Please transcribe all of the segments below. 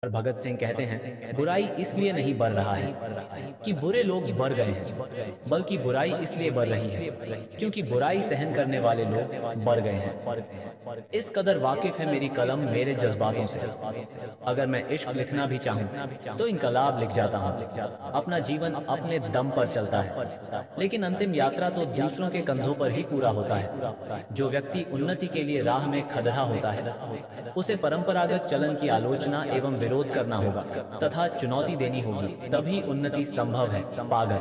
और भगत सिंह कहते हैं, बुराई इसलिए नहीं बढ़ रहा है कि बुरे लोग बढ़ गए हैं, बल्कि बुराई इसलिए बढ़ रही है क्योंकि बुराई सहन करने वाले लोग बढ़ गए हैं। इस कदर वाकिफ है मेरी कलम मेरे जज्बातों से। अगर मैं इश्क लिखना भी चाहूँ तो इनकलाब लिख जाता हूँ। अपना जीवन अपने दम पर चलता है, लेकिन अंतिम यात्रा तो दूसरों के कंधों पर ही पूरा होता है। जो व्यक्ति उन्नति के लिए राह में खड़ा होता है, उसे परंपरागत चलन की आलोचना एवं विरोध करना होगा तथा चुनौती देनी होगी, तभी उन्नति संभव है। पागल,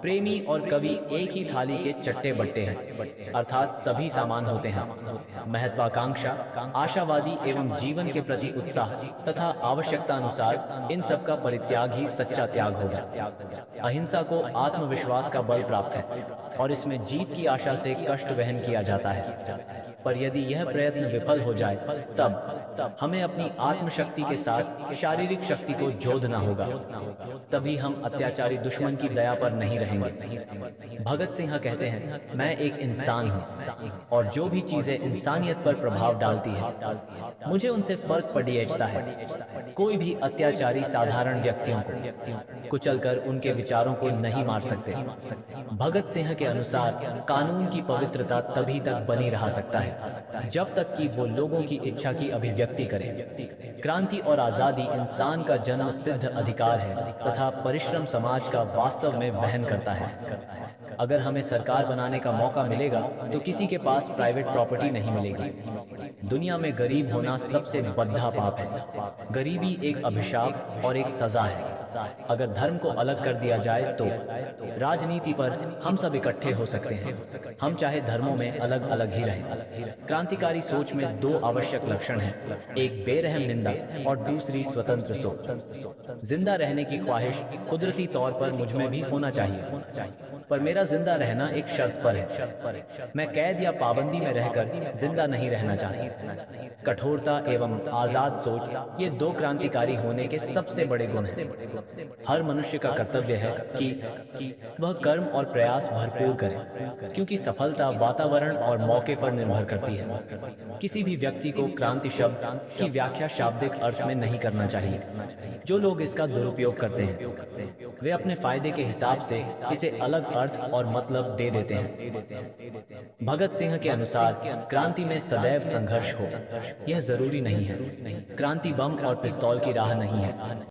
प्रेमी और कवि एक ही थाली के चट्टे बट्टे हैं, अर्थात सभी समान होते हैं। महत्वाकांक्षा, आशावादी एवं जीवन के प्रति उत्साह तथा आवश्यकता अनुसार इन सब का परित्याग ही सच्चा त्याग होगा। अहिंसा को आत्मविश्वास का बल प्राप्त है और इसमें जीत की आशा से कष्ट वहन किया जाता है। पर यदि यह प्रयत्न विफल हो जाए तब हमें अपनी आत्मशक्ति के साथ शारीरिक शक्ति को जोड़ना होगा। तभी हम अत्याचारी दुश्मन की दया पर नहीं रहेंगे। भगत सिंह कहते हैं, मैं एक इंसान हूँ और जो भी चीजें इंसानियत पर प्रभाव डालती है मुझे उनसे फर्क पड़ता है। कोई भी अत्याचारी साधारण व्यक्तियों को कुचलकर उनके विचारों को नहीं मार सकते। भगत सिंह के अनुसार कानून की पवित्रता तभी तक बनी रह सकता है जब तक कि वो लोगों की इच्छा की अभिव्यक्ति करे। क्रांति और आजादी इंसान का जन्म सिद्ध अधिकार है तथा परिश्रम समाज का वास्तव में वहन करता है। अगर हमें सरकार बनाने का मौका मिलेगा तो किसी के पास प्राइवेट प्रॉपर्टी नहीं मिलेगी। दुनिया में गरीब होना सबसे बद्धा पाप है। गरीबी एक अभिशाप और एक सजा है। अगर धर्म को अलग कर दिया जाए तो राजनीति पर हम सब इकट्ठे हो सकते हैं। हम चाहे धर्मों में अलग अलग ही रहें। क्रांतिकारी सोच में दो आवश्यक लक्षण हैं, एक बेरहम निंदा और दूसरी स्वतंत्र सोच। जिंदा रहने की ख्वाहिश कुदरती तौर पर मुझ में भी होना चाहिए, पर मेरा जिंदा रहना एक शर्त पर है। मैं कैद या पाबंदी में रहकर जिंदा नहीं रहना चाहता। कठोरता एवं आजाद सोच, ये दो क्रांतिकारी होने के सबसे बड़े गुण हैं। हर मनुष्य का कर्तव्य है कि वह कर्म और प्रयास भरपूर करे, क्योंकि सफलता वातावरण और मौके पर निर्भर करती है। किसी भी व्यक्ति को क्रांति शब्द की व्याख्या शाब्दिक अर्थ में नहीं करना चाहिए। जो लोग इसका दुरुपयोग करते हैं वे अपने फायदे के हिसाब से इसे अलग अर्थ और मतलब दे देते हैं। भगत सिंह के अनुसार क्रांति में सदैव संघर्ष हो, यह जरूरी नहीं है। क्रांति बम और पिस्तौल की राह नहीं है।